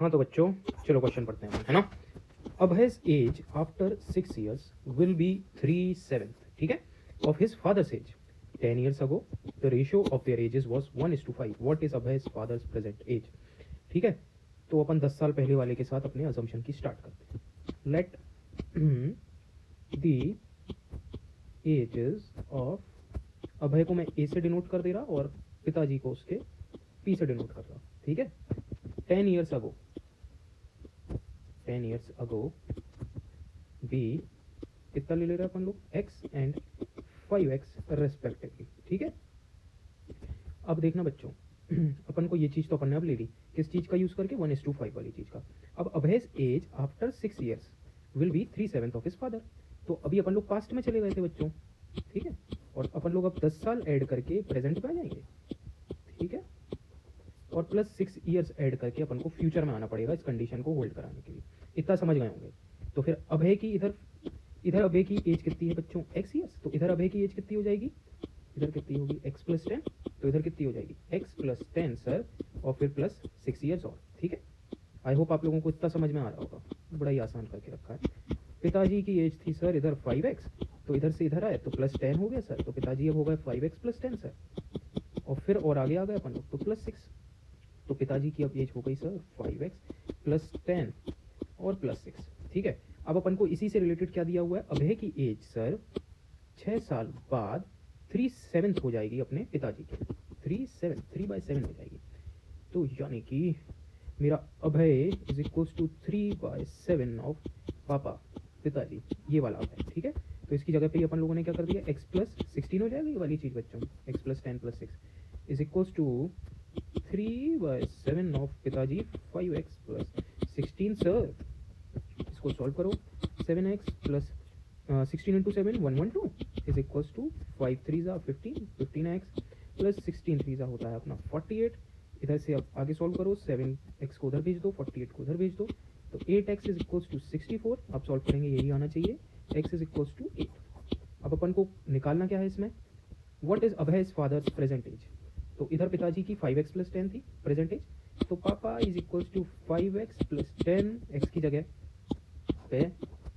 हाँ तो बच्चों चलो क्वेश्चन पढ़ते हैं है ना। अब his age after 6 years will be 3/7, ठीक है, of his father's age 10 years ago the ratio of their edges was 1:5. What is अब हिज फादर्स प्रेजेंट एज, ठीक है। तो अपन 10 साल पहले वाले के साथ अपने अजम्पशन की स्टार्ट करते हैं। लेट द एजेस ऑफ, अभय को मैं ए से डिनोट कर दे रहा और पिताजी को उसके पी से डिनोट कर रहा, ठीक है। 10 years ago, 10 years ago B कितना ले रहे हैं अपन लोग, x एंड 5x रेस्पेक्टिवली, ठीक है। अब देखना बच्चों अपन को ये चीज तो अपन ने अब ले ली, किस चीज का यूज करके, 1:5 वाली चीज का। अब अभय's age after 6 years will be 3/7 of his father. तो अभी अपन लोग पास्ट में चले गए थे बच्चों, ठीक है, और अपन लोग अब 10 साल ऐड करके प्रेजेंट में आ जाएंगे, ठीक है, और प्लस 6 years ऐड करके अपन को फ्यूचर में आना पड़ेगा इस कंडीशन को होल्ड कराने के लिए। इतना समझ गए होंगे। तो फिर अभय की इधर अभय की एज कितनी है बच्चों, x years, तो इधर अभय की एज कितनी हो जाएगी, इधर कितनी होगी x + 10, तो इधर कितनी हो जाएगी x + 10 सर, और फिर प्लस 6 years और, ठीक है। आई होप आप लोगों को इतना समझ में आ रहा होगा, बड़ा ही आसान करके रखा है। पिताजी की एज थी सर इधर 5x, तो इधर से इधर आए तो प्लस 10 हो गया सर, तो पिताजी अब हो गए 5x + 10 सर, और फिर और आगे आ गए अपन लोग तो प्लस 6, तो पिताजी की अब एज हो गई सर 5x + 10 और प्लस 6, ठीक है। अब अपन को इसी से रिलेटेड क्या दिया हुआ है, अभय की एज सर 6 साल बाद 3/7 हो जाएगी अपने पिताजी की, 3/7 हो जाएगी। तो यानी कि मेरा अभय इज इक्वल्स टू 3/7 ऑफ पापा, पिताजी, ये वाला अभय, ठीक है। तो इसकी जगह पे अपन लोगों ने क्या कर दिया, x + 16 हो जाएगी ये वाली चीज बच्चों, x + 10 + 6 is equals to 3/7 of पिताजी 5x + 16 सर। इसको सॉल्व करो, 7x + 16 × 7 112 is equals to 5 3 15, 15x + 16 3 होता है अपना 48। इधर से अब आगे सॉल्व करो, 7x को उधर भेज दो, 48 को उधर भेज दो, तो 8x इज इक्वल्स टू 64। अब सॉल्व करेंगे यही आना चाहिए, x इज इक्वल्स टू 8। अब अपन को निकालना क्या है इसमें, व्हाट इज अभय's फादर्स प्रेजेंट एज। तो इधर पिताजी की 5x + 10 थी प्रेजेंट एज, तो पापा is equals to 5x + 10, x की जगह पे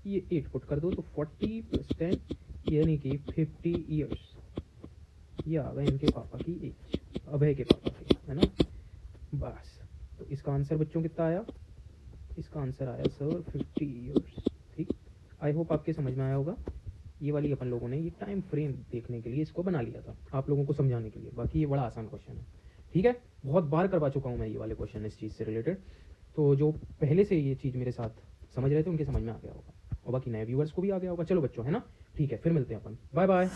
ये 8 पुट कर दो, तो 40 + 10 यानी कि 50 years, ये आ गए इनके पापा की एज, अभय के पापा की, है ना। बस, तो इसका आंसर बच्चों कितना आया, इसका आंसर आया सर 50 years, ठीक। आई होप आपके समझ में आया होगा। ये वाली अपन लोगों ने ये टाइम फ्रेम देखने के लिए इसको बना लिया था, आप लोगों को समझाने के लिए। बाकी ये बड़ा आसान क्वेश्चन है, ठीक है, बहुत बार करवा चुका हूँ मैं ये वाले क्वेश्चन इस चीज़ से रिलेटेड, तो जो पहले से ये चीज़ मेरे साथ समझ रहे थे उनके समझ में आ गया होगा, और बाकी नए व्यूअर्स को भी आ गया होगा। चलो बच्चों, है ना, ठीक है, फिर मिलते हैं अपन, बाय बाय।